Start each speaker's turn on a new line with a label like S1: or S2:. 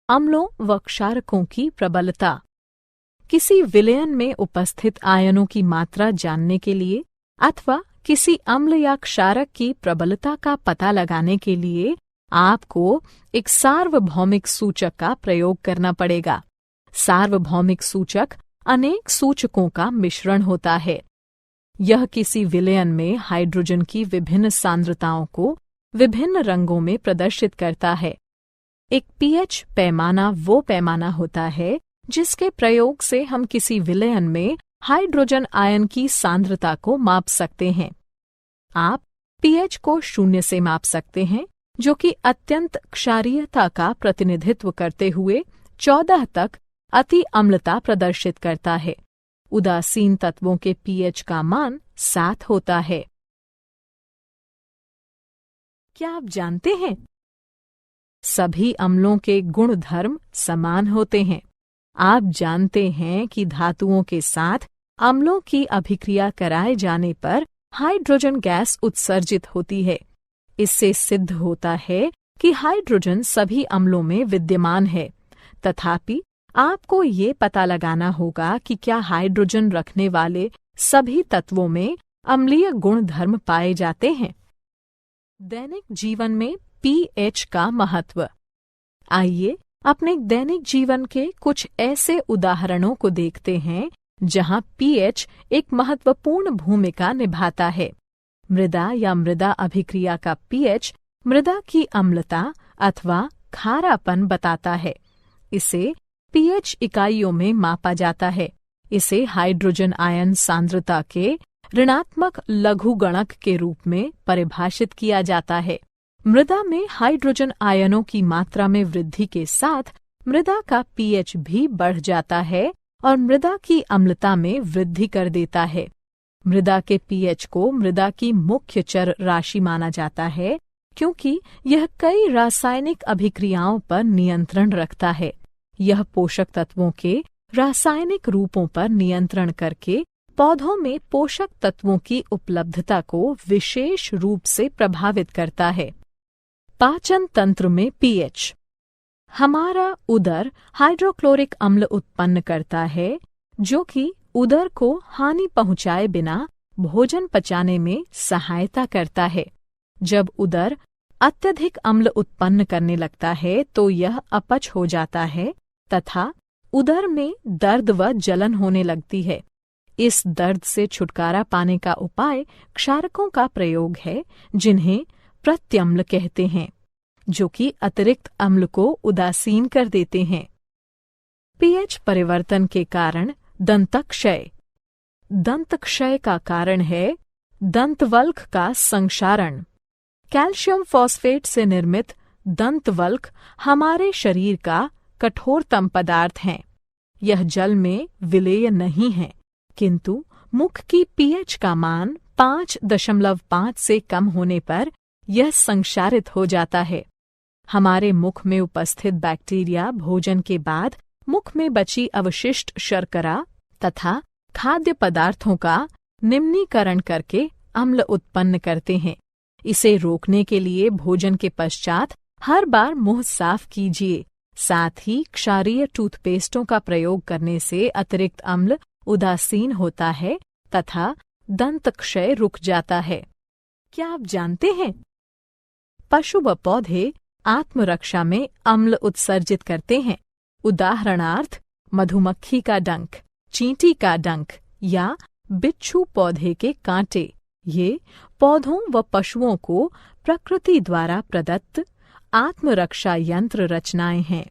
S1: अम्लों व क्षारकों की प्रबलता। किसी विलयन में उपस्थित आयनों की मात्रा जानने के लिए अथवा किसी अम्ल या क्षारक की प्रबलता का पता लगाने के लिए आपको एक सार्वभौमिक सूचक का प्रयोग करना पड़ेगा। सार्वभौमिक सूचक अनेक सूचकों का मिश्रण होता है। यह किसी विलयन में हाइड्रोजन की विभिन्न सांद्रताओं को विभिन्न रंगों में प्रदर्शित करता है। एक पीएच पैमाना वो पैमाना होता है जिसके प्रयोग से हम किसी विलयन में हाइड्रोजन आयन की सांद्रता को माप सकते हैं। आप पीएच को 0 से माप सकते हैं, जो कि अत्यंत क्षारीयता का प्रतिनिधित्व करते हुए 14 तक अति अम्लता प्रदर्शित करता है। उदासीन तत्वों के पीएच का मान 7 होता है। क्या आप जानते हैं? सभी अम्लों के गुणधर्म समान होते हैं। आप जानते हैं कि धातुओं के साथ अम्लों की अभिक्रिया कराए जाने पर हाइड्रोजन गैस उत्सर्जित होती है। इससे सिद्ध होता है कि हाइड्रोजन सभी अम्लों में विद्यमान है। तथापि आपको ये पता लगाना होगा कि क्या हाइड्रोजन रखने वाले सभी तत्वों में अम्लीय गुणधर्म पाए जाते हैं। दैनिक जीवन में पीएच का महत्व। आइए अपने दैनिक जीवन के कुछ ऐसे उदाहरणों को देखते हैं जहां पीएच एक महत्वपूर्ण भूमिका निभाता है। मृदा या मृदा अभिक्रिया का पीएच मृदा की अम्लता अथवा खारापन बताता है। इसे पीएच इकाइयों में मापा जाता है। इसे हाइड्रोजन आयन सांद्रता के ऋणात्मक लघुगणक के रूप में परिभाषित किया जाता है। मृदा में हाइड्रोजन आयनों की मात्रा में वृद्धि के साथ मृदा का पीएच भी बढ़ जाता है और मृदा की अम्लता में वृद्धि कर देता है। मृदा के पीएच को मृदा की मुख्य चर राशि माना जाता है, क्योंकि यह कई रासायनिक अभिक्रियाओं पर नियंत्रण रखता है। यह पोषक तत्वों के रासायनिक रूपों पर नियंत्रण करके पौधों में पोषक तत्वों की उपलब्धता को विशेष रूप से प्रभावित करता है। पाचन तंत्र में पीएच। हमारा उदर हाइड्रोक्लोरिक अम्ल उत्पन्न करता है, जो कि उदर को हानि पहुंचाए बिना भोजन पचाने में सहायता करता है। जब उदर अत्यधिक अम्ल उत्पन्न करने लगता है तो यह अपच हो जाता है तथा उदर में दर्द व जलन होने लगती है। इस दर्द से छुटकारा पाने का उपाय क्षारकों का प्रयोग है, जिन्हें प्रत्यम्ल कहते हैं, जो कि अतिरिक्त अम्ल को उदासीन कर देते हैं। पीएच परिवर्तन के कारण दंतक्षय। दंतक्षय का कारण है दंतवल्क का संक्षारण। कैल्शियम फॉस्फेट से निर्मित दंतवल्क हमारे शरीर का कठोरतम पदार्थ है। यह जल में विलेय नहीं है, किंतु मुख की पीएच का मान 5.5 से कम होने पर यह संक्षारित हो जाता है। हमारे मुख में उपस्थित बैक्टीरिया भोजन के बाद मुख में बची अवशिष्ट शर्करा तथा खाद्य पदार्थों का निम्नीकरण करके अम्ल उत्पन्न करते हैं। इसे रोकने के लिए भोजन के पश्चात हर बार मुंह साफ कीजिए। साथ ही क्षारीय टूथपेस्टों का प्रयोग करने से अतिरिक्त अम्ल उदासीन होता है तथा दंतक्षय रुक जाता है। क्या आप जानते हैं? पशु व पौधे आत्मरक्षा में अम्ल उत्सर्जित करते हैं। उदाहरणार्थ मधुमक्खी का डंक, चींटी का डंक या बिच्छू पौधे के कांटे। ये पौधों व पशुओं को प्रकृति द्वारा प्रदत्त आत्मरक्षा यंत्र रचनाएं हैं।